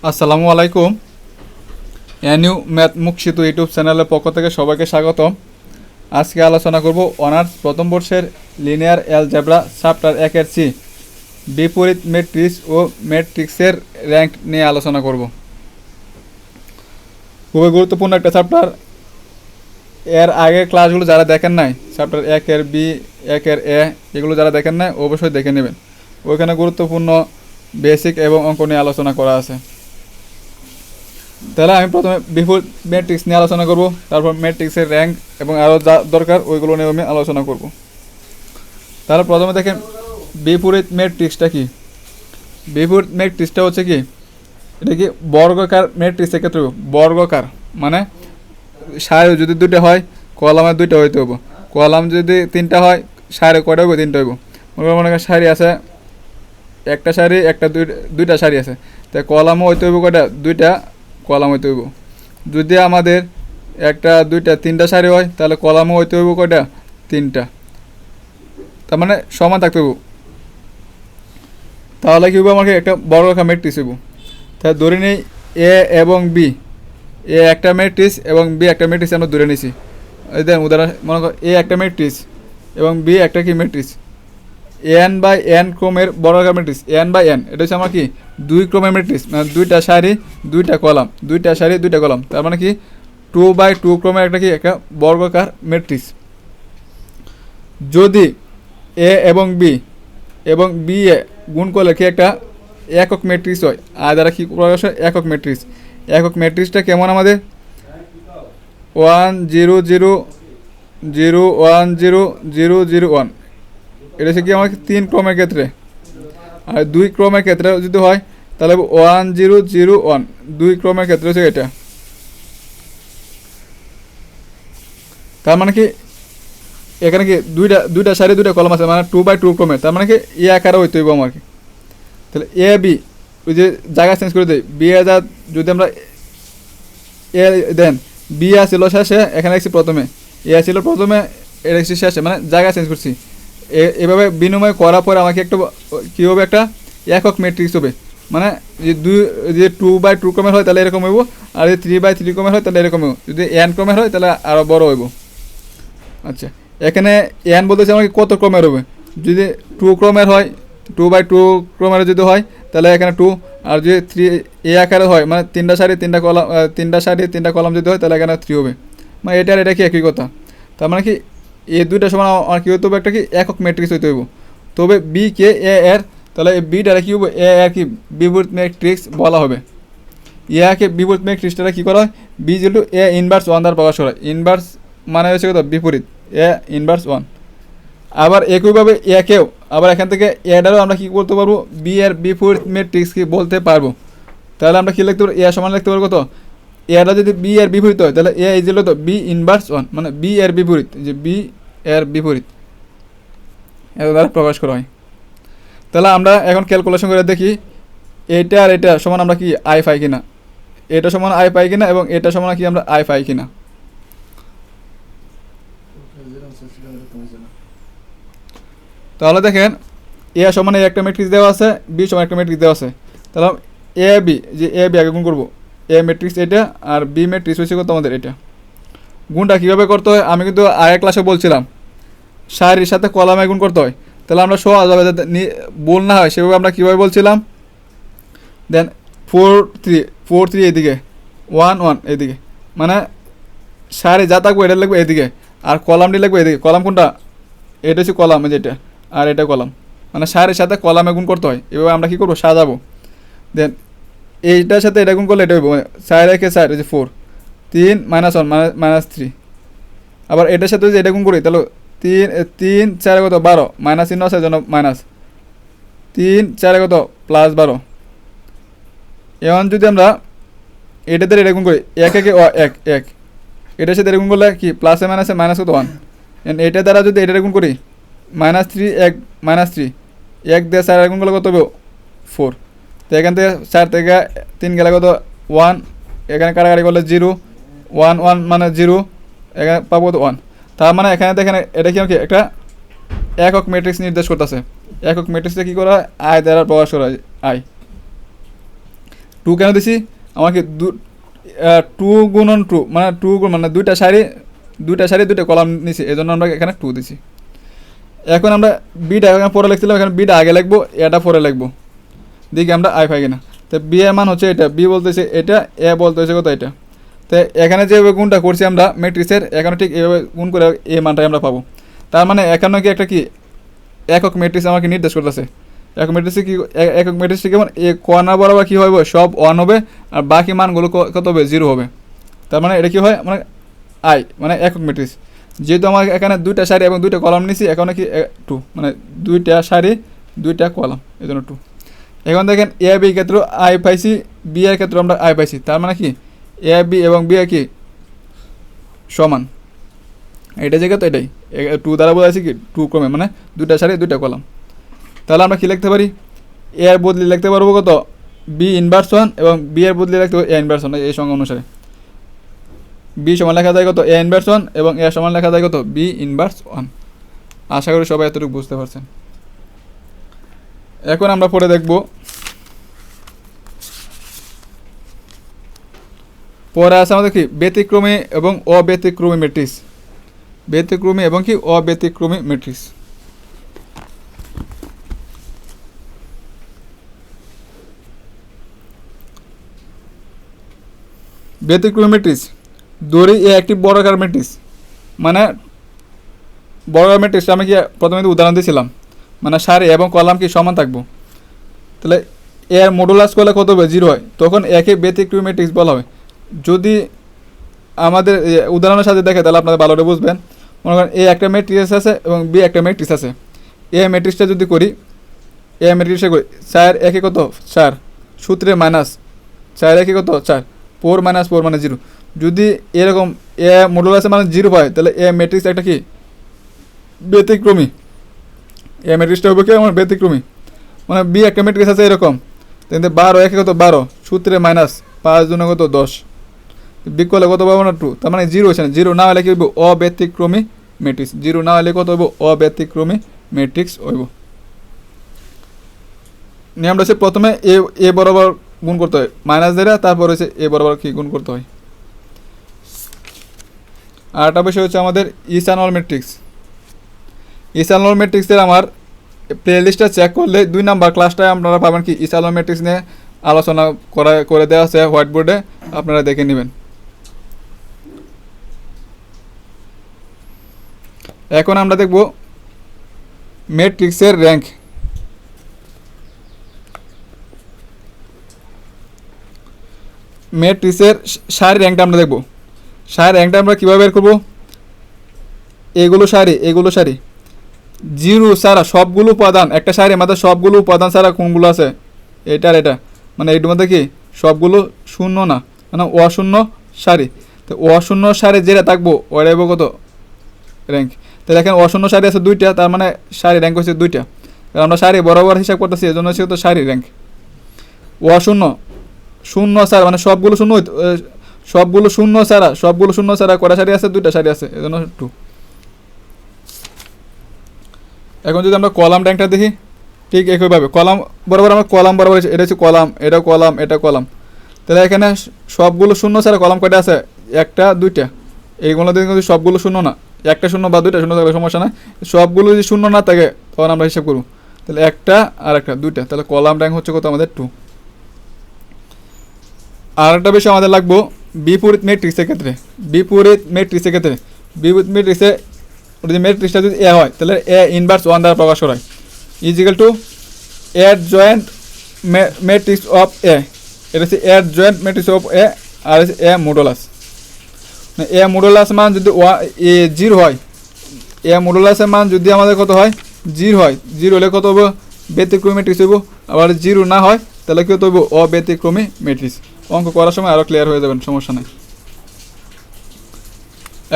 আসসালামু আলাইকুম। NU math মুখশিত YouTube চ্যানেলের পক্ষ থেকে সবাইকে স্বাগতম। আজকে আলোচনা করব অনার্স প্রথম বর্ষের লিনিয়ার অ্যালজেব্রা চ্যাপ্টার 1-এর সি বিপরীত ম্যাট্রিক্স ও ম্যাট্রিক্সের র্যাঙ্ক নিয়ে আলোচনা করব। খুবই গুরুত্বপূর্ণ একটা চ্যাপ্টার। এর আগের ক্লাসগুলো যারা দেখেন নাই, চ্যাপ্টার 1-এর বি, 1-এর এ, এগুলো যারা দেখেন নাই অবশ্যই দেখে নেবেন। ওইখানে গুরুত্বপূর্ণ বেসিক এবং অঙ্ক নিয়ে আলোচনা করা আছে। তাহলে আমি প্রথমে বিপরীত ম্যাট্রিক্স নিয়ে আলোচনা করব, তারপর ম্যাট্রিক্সের র্যাঙ্ক এবং আরও যা দরকার ওইগুলো নিয়ে আমি আলোচনা করব। তাহলে প্রথমে দেখেন বিপরীত ম্যাট্রিক্সটা কি। বিপরীত ম্যাট্রিক্সটা হচ্ছে কি, এটা কি বর্গাকার ম্যাট্রিক্সের ক্ষেত্রে বর্গাকার মানে সারি যদি দুটো হয় কলামে দুইটা হইতে হইব, কলাম যদি তিনটা হয় সারি কয়টা হইব, তিনটা হইব। মনে করেন সারি আছে একটা সারি, একটা দুইটা সারি আছে, তাই কলামও হইতে হইব কয়টা, দুইটা কলাম হইতে হইব। যদি আমাদের একটা দুইটা তিনটা সারি হয় তাহলে কলামও হইতে হইব কয়টা, তিনটা। তার মানে সমান থাকতে হইব। তাহলে কি হইব, আমাকে একটা বর্গাকার ম্যাট্রিক্স হইব। তাহলে ধরে নিই এ এবং বি, এ একটা ম্যাট্রিক্স এবং বি একটা ম্যাট্রিক্স আমরা ধরে নিছি। এই দেন উদাহরণ, মনে করো এ একটা ম্যাট্রিক্স এবং বি একটা কি ম্যাট্রিক্স, এন বাই এন ক্রমের বর্গাকার ম্যাট্রিক্স। এন বাই এন এটা হচ্ছে আমার কি দুই ক্রমের ম্যাট্রিক্স, মানে দুইটা সারি দুইটা কলাম, দুইটা সারি দুইটা কলাম, তার মানে কি 2/2 ক্রমের একটা কি একটা বর্গাকার ম্যাট্রিক্স। যদি এ এবং বি এ গুণ করলে কি একটা একক ম্যাট্রিক্স হয়, আর দ্বারা কি প্রকাশ হয়, একক ম্যাট্রিক্স। একক ম্যাট্রিক্সটা কেমন, আমাদের 1 0 0 0 1 0 0 0 1, এটা হচ্ছে কি আমাকে 3 ক্রমের ক্ষেত্রে। আর 2 ক্রমের ক্ষেত্রে যদি হয় তাহলে 1 0 0 1, 2 ক্রমের ক্ষেত্রে হচ্ছে এটা। তার মানে কি এখানে কি দুইটা সারি দুইটা কলম আছে, মানে 2/2 ক্রমের, তার মানে কি এ আকারে হইতে হইব আমাকে। তাহলে এ বি, ওই যে জায়গা চেঞ্জ করে দেয়, বি এ যা যদি আমরা এ দেন, বি আসছিল শেষে, এখানে দেখছি প্রথমে, এ আসছিল প্রথমে, এটা দেখছি শেষে, মানে জায়গা চেঞ্জ করছি। এভাবে বিনিময় করার পরে আমাকে একটা কী হবে, একটা একক ম্যাট্রিক্স হবে। মানে যে 2/2 ক্রমের হয় তাহলে এরকম হইব, আর যদি 3/3 ক্রমের হয় তাহলে এরকম হইব, যদি এন ক্রমের হয় তাহলে আরও বড় হইব। আচ্ছা, এখানে এন বলতেছে আমাকে কত ক্রমের হবে। যদি 2 ক্রমের হয়, 2/2 ক্রমের যদি হয় তাহলে এখানে 2, আর যদি 3 এ আকারে হয়, মানে তিনটা সারি তিনটা কলাম যদি হয় তাহলে এখানে 3 হবে। মানে এটা কি একই কথা। তার মানে কি এই দুইটা সমান আর কি হইতে হবে, একটা কি একক ম্যাট্রিক্স হইতে হইব। তবে বি কে এ এর, তাহলে এই বিটারে কী হবে, এ আর কি বিপরীত ম্যাট্রিক্স বলা হবে। ইয়াকে বিপরীত ম্যাট্রিক্সটা কী করা হয়, বি যেহেতু এ ইনভার্স 1 দ্বারা প্রকাশ করা হয়। ইনভার্স মানে হচ্ছে কত, বিপরীত, এ ইনভার্স 1। আবার একইভাবে একেও, আবার এখান থেকে এটারও আমরা কী করতে পারবো, বি এর বিপরীত ম্যাট্রিক্স কি বলতে পারবো। তাহলে আমরা কী লিখতে পারবো, এ সমান লিখতে পারবো কত, এটা যদি বি এর বিপরীত হয় তাহলে এ ইজ তো বি ইনভার্স 1, মানে বি এর বিপরীত, যে বি এর বিপরীত এর দ্বারা প্রকাশ করা হয়। তাহলে আমরা এখন ক্যালকুলেশন করে দেখি এটা আর এটা সমান আমরা কি আই পাই কিনা, এটা সমান আই পাই কিনা এবং এটা সমান কি আমরা আই পাই কিনা। তাহলে দেখেন এ সমান একটা ম্যাট্রিক্স দেওয়া আছে, বি সমান একটা ম্যাট্রিক্স দেওয়া আছে। তাহলে এ বি, যে এ বি আগে গুণ করবো, এ ম্যাট্রিক্স এটা আর বি ম্যাট্রিক্স হচ্ছে কত আমাদের এটা। গুণটা কীভাবে করতে হয় আমি কিন্তু আগের ক্লাসে বলছিলাম, সারির সাথে কলামে গুণ করতে হয়। তাহলে আমরা সহজভাবে যাতে ভুল না হয় সেভাবে আমরা কীভাবে বলছিলাম, দেন 4 3 এদিকে, 1 1 এদিকে, মানে সারি যা থাকবো এটা লিখবো এদিকে, আর কলামটি লিখবো এদিকে। কলাম কোনটা, এটা হচ্ছে কলাম, যেটা, আর এটা কলাম, মানে সারির সাথে কলামে গুণ করতে হয়। এভাবে আমরা কী করবো, সাজাবো। দেন এইটার সাথে এটা গুণ করলে এটা হইব, মানে 4 রেখে 4 এই যে 4, 3 -1 -3। আবার এটার সাথে যদি এটা গুণ করি তাহলে 3 4 কত 12, মাইনাস চিহ্ন আছে জন্য মাইনাস, 3 4 কত +12। এখন যদি আমরা এটাতে এটা গুণ করি, 1 1 1 1, এটার সাথে এটা গুণ করলে কি প্লাসে মাইনাসে মাইনাস কত 1। এটা দ্বারা যদি এটা গুণ করি -3 1 -3, 1 দিয়ে 4 গুণ করলে কত হবে 4। তো এখান থেকে 4 থেকে 3 গেলে কত 1, এখানে কাটাকাটি করলে 0 1 1 মানে 0, এখানে পাবো কত 1। তার মানে এখানে দেখেন এটা কি একটা একক ম্যাট্রিক্স নির্দেশ করতেছে। একক ম্যাট্রিক্সে কী করা হয়, আই দ্বারা প্রকাশ করা হয়, আই। টু কেন দিছি, আমাকে টু গুণন টু মানে মানে দুইটা সারি দুইটা কলাম নিছি, এই জন্য আমরা এখানে টু দিছি। এখন আমরা বিটা এখানে পরে লিখছিলাম, এখানে বিটা আগে লিখবো, এটা পরে লিখবো, দেখি আমরা আই পাই কিনা। তো বি এর মান হচ্ছে এটা, বি বলতেছে এটা, এ বলতেছে কত এটা। তো এখানে যেভাবে গুণটা করছি আমরা ম্যাট্রিক্সের, এখানে ঠিক এইভাবে গুণ করে এই মানটাই আমরা পাবো। তার মানে এখানে কি একটা কি একক ম্যাট্রিক্স আমাকে নির্দেশ করতেছে। একক ম্যাট্রিক্সে কি, একক ম্যাট্রিক্সে কেমন এ কর্নার বরাবর কী হবে, সব 1 হবে, আর বাকি মানগুলো কত হবে, 0 হবে। তার মানে এটা কি হয়, মানে আই মানে একক ম্যাট্রিক্স। যেহেতু আমার এখানে দুইটা সারি এবং দুইটা কলাম নিছি, এখানে কি টু মানে দুইটা সারি দুইটা কলাম, এই জন্য টু। এখন দেখেন এ বি ক্ষেত্রে আই পাইছি, বি এর ক্ষেত্রে আমরা আই পাইছি, তার মানে কি এ বি এবং বি এ কি সমান, এটা জায়গা তো এটাই টু দ্বারা বোঝাচ্ছি কি টু ক্রমে, মানে দুইটা সারি দুইটা কলাম। তাহলে আমরা কি লিখতে পারি, এ এর বদলি লিখতে পারবো কত বি ইনভার্স 1, এবং বি এর বদলি লিখতে পারবো এ ইনভার্স 1, এই সংখ্যা অনুসারে বি সমান লেখা যায় কত এ ইনভার্স 1, এবং এ সমান লেখা যায় কত বি ইনভার্স 1। আশা করি সবাই এতটুকু বুঝতে পারছেন। এখন আমরা পরে দেখব, পরে আছে আমাদের কি ব্যতিক্রমী এবং অব্যতিক্রমী ম্যাট্রিক্স, ব্যতিক্রমী এবং কি অব্যতিক্রমী ম্যাট্রিক্স। ব্যতিক্রমী ম্যাট্রিক্স ধরি এ একটি বর্গাকার ম্যাট্রিক্স, মানে বর্গাকার ম্যাট্রিক্স আমি কি প্রথমে উদাহরণ দিয়েছিলাম, মানে সারি এবং কলাম কি সমান থাকবো, তাহলে এর মডুলাস করলে কত হবে 0 হয়, তখন একে ব্যতিক্রমী ম্যাট্রিক্স বলা হয়। যদি আমাদের উদাহরণের সাথে দেখে তাহলে আপনারা ভালোভাবে বুঝবেন। মনে করেন এ একটা ম্যাট্রিক্স আছে এবং বি একটা ম্যাট্রিক্স আছে, এ ম্যাট্রিক্সটা যদি করি, এ ম্যাট্রিক্সটা করি 4 একে কত 4, সূত্রে মাইনাস 4 একে কত 4, 4 - 4 মানে 0। যদি এরকম এ মডুলাসে মানে 0 হয়, তাহলে এ ম্যাট্রিক্স একটা কি ব্যতিক্রমী, এ ম্যাট্রিক্সটা হবে কি আমার ব্যতিক্রমী। মানে বি একটা ম্যাট্রিক্স আছে এরকম, কিন্তু 12 একে কত 12, সূত্রে মাইনাস 5 দুনে কত 10, বিগ করলে কত পাবো না 2, তার মানে 0 হচ্ছে না। 0 না হলে কি হইব অব্যতিক্রমী ম্যাট্রিক্স, 0 না হলে কত হইব অব্যতিক্রমী ম্যাট্রিক্স হইব। নিয়মটা হচ্ছে প্রথমে এ বরাবর গুণ করতে হয় মাইনাস দ্বারা, তারপর হচ্ছে এ বরাবর কি গুণ করতে হয়। আর একটা বিষয় হচ্ছে আমাদের ইসানল ম্যাট্রিক্স। ইসানল ম্যাট্রিক্সের আমার প্লে লিস্টটা চেক করলে 2 নাম্বার ক্লাসটায় আপনারা পাবেন কি ইসানল ম্যাট্রিক্স নিয়ে আলোচনা করে দেওয়া আছে হোয়াইট বোর্ডে, আপনারা দেখে নেবেন। এখন আমরা দেখব ম্যাট্রিক্সের র্যাঙ্ক। ম্যাট্রিক্সের সারি র্যাঙ্কটা আমরা দেখব। সারি র্যাঙ্কটা আমরা কীভাবে বের করব, এগুলো সারি 0 ছাড়া সবগুলো উপাদান, একটা সারির মধ্যে সবগুলো উপাদান ছাড়া কোনগুলো আছে এটা আর এটা, মানে এটার মধ্যে কি সবগুলো শূন্য না, মানে অশূন্য সারি। তো অশূন্য সারি যেটা থাকবো ওটা কত র্যাঙ্ক। তাহলে এখানে অশূন্য সারি আছে 2টা, তার মানে সারি র্যাঙ্ক হচ্ছে 2টা, কারণ আমরা সারি বরাবর হিসাব করতেছি, এই জন্য হচ্ছে তো সারি র্যাঙ্ক। অশূন্য শূন্য ছাড়া মানে সবগুলো শূন্য ছাড়া কটা সারি আছে 2টা সারি আছে, এই জন্য 2। এখন যদি আমরা কলাম র্যাঙ্কটা দেখি, ঠিক একইভাবে কলাম বরাবর আমরা কলাম বরাবর, এটা হচ্ছে কলাম, এটা কলাম, এটা কলাম। তাহলে এখানে সবগুলো শূন্য ছাড়া কলাম কয়টা আছে, 1টা 2টা, এইগুলো দিয়ে কিন্তু সবগুলো শূন্য না, 1টা শূন্য বা 2টা শূন্য থাকলে সমস্যা না, সবগুলো যদি শূন্য না থাকে তখন আমরা হিসাব করব। তাহলে 1টা আর 1টা 2টা, তাহলে কলাম র্যাঙ্ক হচ্ছে কত আমাদের 2। আর একটা বিষয় আমাদের লাগবো বিপরীত ম্যাট্রিক্সের ক্ষেত্রে। বিপরীত ম্যাট্রিক্সে যদি ম্যাট্রিক্সটা যদি এ হয়, তাহলে এ ইনভার্স 1 দ্বারা প্রকাশ করা হয়, equal to adjoint matrix of A. এটা হচ্ছে অ্যাডজয়েন্ট ম্যাট্রিক্স অফ এ, আর হচ্ছে এ মডুলাস। এ মডুলাস মান যদি 0 হয়, এ মডুলাসের মান যদি আমাদের কত হয় 0 হয়, 0 হলে কত হবে ব্যতিক্রমী ম্যাট্রিক্স হইব। আবার 0 না হয় তাহলে কী হতে হইব অব্যতিক্রমী ম্যাট্রিক্স। অঙ্ক করার সময় আরও ক্লিয়ার হয়ে যাবেন, সমস্যা নেই।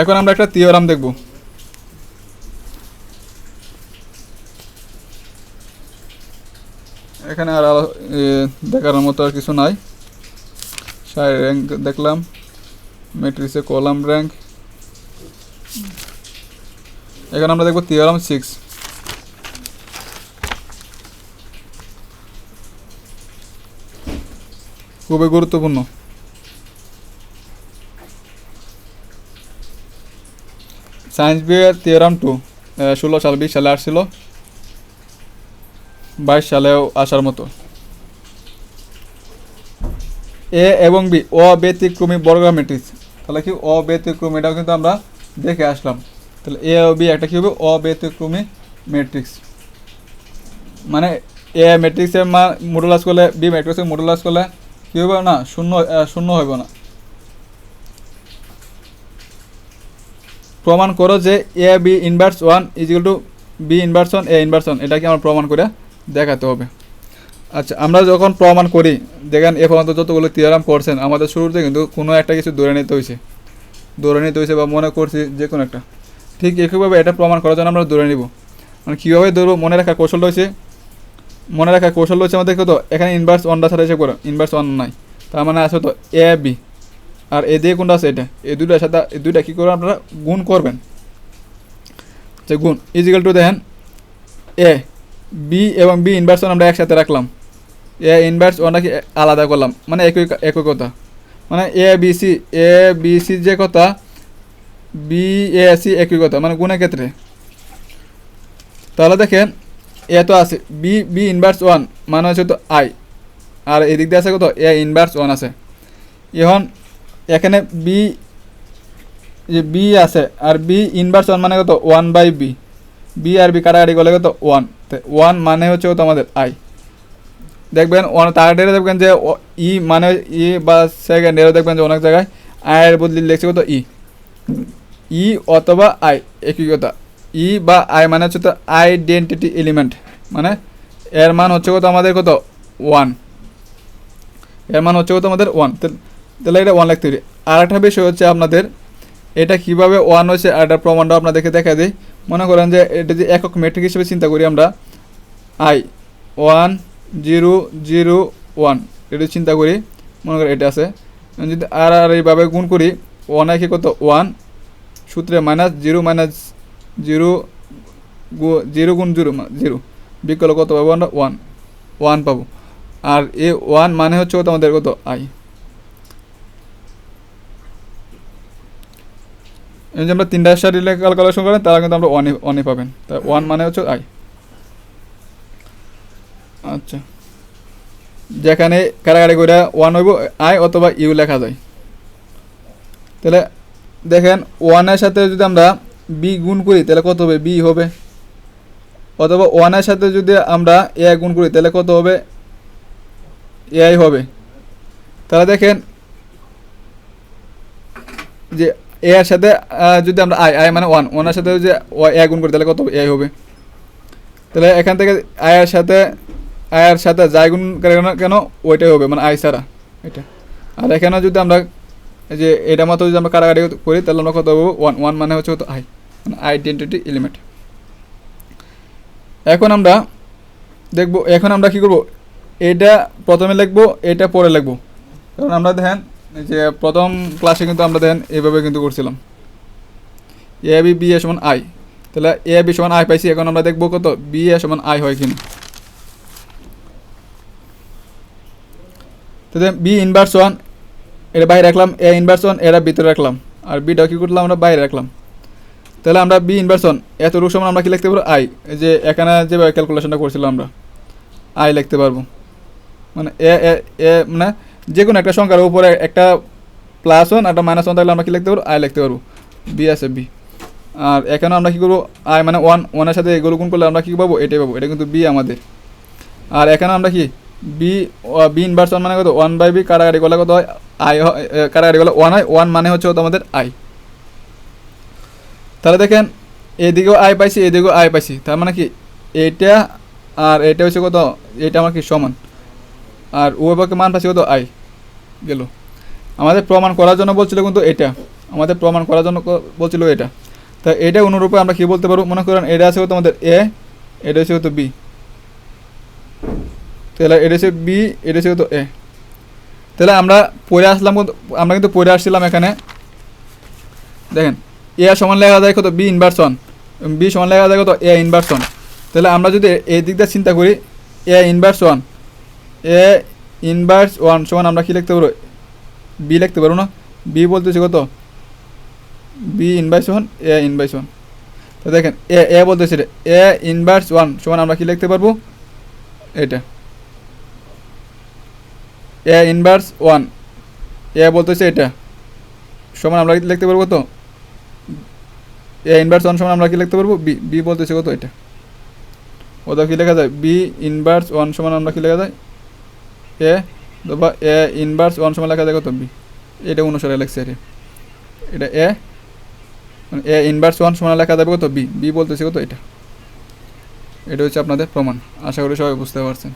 এখন আমরা একটা থিওরাম দেখব। এখানে আর দেখার মতো আর কিছু নাই। সারি র্যাঙ্ক দেখলাম, ম্যাট্রিক্সে কলাম র্যাঙ্ক। এখন আমরা দেখব থিওরাম 6। খুবই গুরুত্বপূর্ণ। সায়েন্স বিয়ের থিওরাম 2 16 সাল 20 সালে আসছিল, 22 সালেও আসার মতো। এ এবং বি অব্যতিক্রমী বর্গাকার ম্যাট্রিক্স, তাহলে কি অব্যতিক্রমী, এটাও কিন্তু আমরা দেখে আসলাম। তাহলে এ ও বি একটা কী হবে, অব্যতিক্রমী ম্যাট্রিক্স। মানে এ ম্যাট্রিক্সের মান মডুলাস করলে বি ম্যাট্রিক্সের মডুলাস করলে কী হবে না, শূন্য হইব না। প্রমাণ করো যে A B inverse 1 equal to B inverse 1 A inverse 1, এটাকে আমরা প্রমাণ করে দেখাতে হবে। আচ্ছা, আমরা যখন প্রমাণ করি, দেখেন এ পর্যন্ত যতগুলো থিওরাম করছেন আমাদের শুরুতে কিন্তু কোনো একটা কিছু ধরে নিতে হয়েছে বা মনে করছি যে কোনো একটা। ঠিক একইভাবে এটা প্রমাণ করার জন্য আমরা ধরে নিব। মানে কীভাবে ধরবো, মনে রাখার কৌশল রয়েছে আমাদের কত, এখানে ইনভার্স 1টা সাথে হিসেবে করো, ইনভার্স 1 নাই, তার মানে আছে তো এ বি, আর এ দিয়ে কোনটা আছে এটা, এই দুইটার সাথে এই দুইটা কী করবেন আপনারা, গুণ করবেন। যে গুণ ইজিক্যাল টু দেখেন এ বি এবং বি ইনভার্স 1 আমরা একসাথে রাখলাম, এ ইনভার্স 1টাকে আলাদা করলাম, মানে একই কথা। মানে এ বি সি যে কথা, বি এ সি একই কথা, মানে গুণের ক্ষেত্রে। তাহলে দেখেন এ তো আছে বি ইনভার্স 1 মানে হচ্ছে তো আই, আর এদিক দিয়ে আছে কত, এ ইনভার্স 1 আছে। এখন এখানে বি আছে, আর বি ইনভার্স 1 মানে কত 1/বি, বি আর বি কাটাকাটি করলে কত 1 মানে হচ্ছে কত আমাদের আই। দেখবেন তাড়াতাড়ি দেখবেন যে ই মানে ই বা সেকেন্ড এরও দেখবেন যে অনেক জায়গায় আয়ের বদলি লিখছে কত ই অথবা আই, একই কথা। ই বা আই মানে হচ্ছে তো আইডেন্টিটি এলিমেন্ট, মানে এর মান হচ্ছে কত আমাদের কত 1, এর মান হচ্ছে কত আমাদের 1। তাহলে এটা 1 লিখতে হবে। আর একটা বিষয় হচ্ছে আপনাদের এটা কীভাবে 1 হয়েছে, আর একটা প্রমাণটা আপনাদেরকে দেখা দিই। মনে করেন যে এটা যে একক মেট্রিক হিসেবে চিন্তা করি আমরা, আই 1 0 0 1 এটা চিন্তা করি, মনে করি এটা আছে, যদি আর এইভাবে গুণ করি 1 একে কত 1 সূত্রে -0 -0 0 গুণ 0 0 বিকল্প কত পাবো আমরা 1 পাবো। আর এ 1 মানে হচ্ছে কত আমাদের কত আই। এই যে আমরা 3টা সারি ক্যালকুলেশন করেন তারা কিন্তু আমরা 1 পাবেন, তাই 1 মানে হচ্ছে আই। আচ্ছা, যেখানে কারাগারি করে 1 হইব আই অথবা ইউ লেখা যায়। তাহলে দেখেন 1-এর সাথে যদি আমরা বি গুণ করি তাহলে কত হবে, বি হবে, অথবা 1-এর সাথে যদি আমরা এ গুণ করি তাহলে কত হবে, এআই হবে। তাহলে দেখেন যে এ এর সাথে যদি আমরা আই মানে 1-এর সাথে যদি এ গুণ করি তাহলে কত হবে, এআই হবে। তাহলে এখান থেকে আয়ের সাথে যাই গুণ কেন ওইটাই হবে, মানে আই ছাড়া এটা। আর এখানে যদি আমরা যে এটা মতো যদি আমরা কাটাকাটি করি তাহলে আমরা কত পাবো 1 মানে হচ্ছে কত আই, মানে আইডেন্টিটি এলিমেন্ট। এখন আমরা দেখব, এখন আমরা কী করব, এটা প্রথমে লিখবো, এটা পরে লিখবো। কারণ আমরা দেখেন যে প্রথম ক্লাসে কিন্তু আমরা দেখেন এইভাবে কিন্তু করছিলাম, এ বি এ সমান আই, তাহলে এ বি সমান আই পাইছি। এখন আমরা দেখবো কত বি এ সমান আই হয় কিনা। তাহলে বি ইনভার্স 1 এটা বাইরে রাখলাম, এ ইনভার্স 1 এটা ভিতরে রাখলাম, আর বিটা কী করলাম আমরা বাইরে রাখলাম। তাহলে আমরা বি ইনভার্স 1 এত রূপ সমান আমরা কি লিখতে পারবো আই, যে এখানে যেভাবে ক্যালকুলেশনটা করছিলাম আমরা আই লিখতে পারবো। মানে এ মানে যে কোনো একটা সংখ্যার উপরে একটা +1 একটা -1 থাকলে আমরা কি লিখতে পারবো, আই লিখতে পারবো, বি আছে বি। আর এখানে আমরা কী করবো, আই মানে 1-1-এর সাথে এগুলো গুণ করলে আমরা কী পাবো, এটাই পাবো, এটা কিন্তু বি আমাদের। আর এখানে আমরা কি বি ইনভার্স 1 মানে কত 1/বি, কাটাকাটি করলে কত হয় আই, কাটাকাটি করলে 1 হয়, 1 মানে হচ্ছে কত আমাদের আই। তাহলে দেখেন এদিকেও আই পাইছি এদিকেও আই পাইছি, তার মানে কি এইটা আর এটা হচ্ছে কত, এটা আমার কি সমান, আর উভয় পক্ষে মান পাচ্ছি কত আই গেল। আমাদের প্রমাণ করার জন্য বলছিল কিন্তু এটা, আমাদের প্রমাণ করার জন্য বলছিল এটা। তা এটা অনুরূপে আমরা কী বলতে পারবো, মনে করেন এটা আছে কত আমাদের এ, এটা হচ্ছে কত বি, তাহলে এটা হচ্ছে বি, এটা হচ্ছে কত এ। তাহলে আমরা পড়ে আসলাম, আমরা কিন্তু পড়ে আসছিলাম এখানে দেখেন এ সমান লেখা যায় কত বি ইনভার্স 1, বি সমান লেখা যায় কত এ ইনভার্স 1। তাহলে আমরা যদি এই দিক দিয়ে চিন্তা করি এ ইনভার্স 1, এ ইনভার্স ওয়ান সমান আমরা কী লিখতে পারবো, বি লিখতে পারবো না, বি বলতেছি কত, B inverse one A inverse one. তো দেখেন এ বলতেছি এ ইনভার্স ওয়ান সমান আমরা কী লিখতে পারবো, এটা এ ইনভার্স ওয়ান, এ বলতেছে এটা সমান আমরা লিখতে পারবো কত, এ ইনভার্স ওয়ান সমান আমরা কী লিখতে পারবো, বি, বি বলতেছে কত এটা, ওটা কী লেখা যায়, বি ইনভার্স ওয়ান সমান আমরা কী লেখা যায়, এ বা এ ইনভার্স ওয়ান সমান লেখা যায় কত, বি, এটা অনুসারে লেখছে এটা, এটা এ মানে এ ইনভার্স ওয়ান সমান লেখা যাবে কত, বি, বি বলতেছে কত এটা। এটা হচ্ছে আপনাদের প্রমাণ। আশা করি সবাই বুঝতে পারছেন।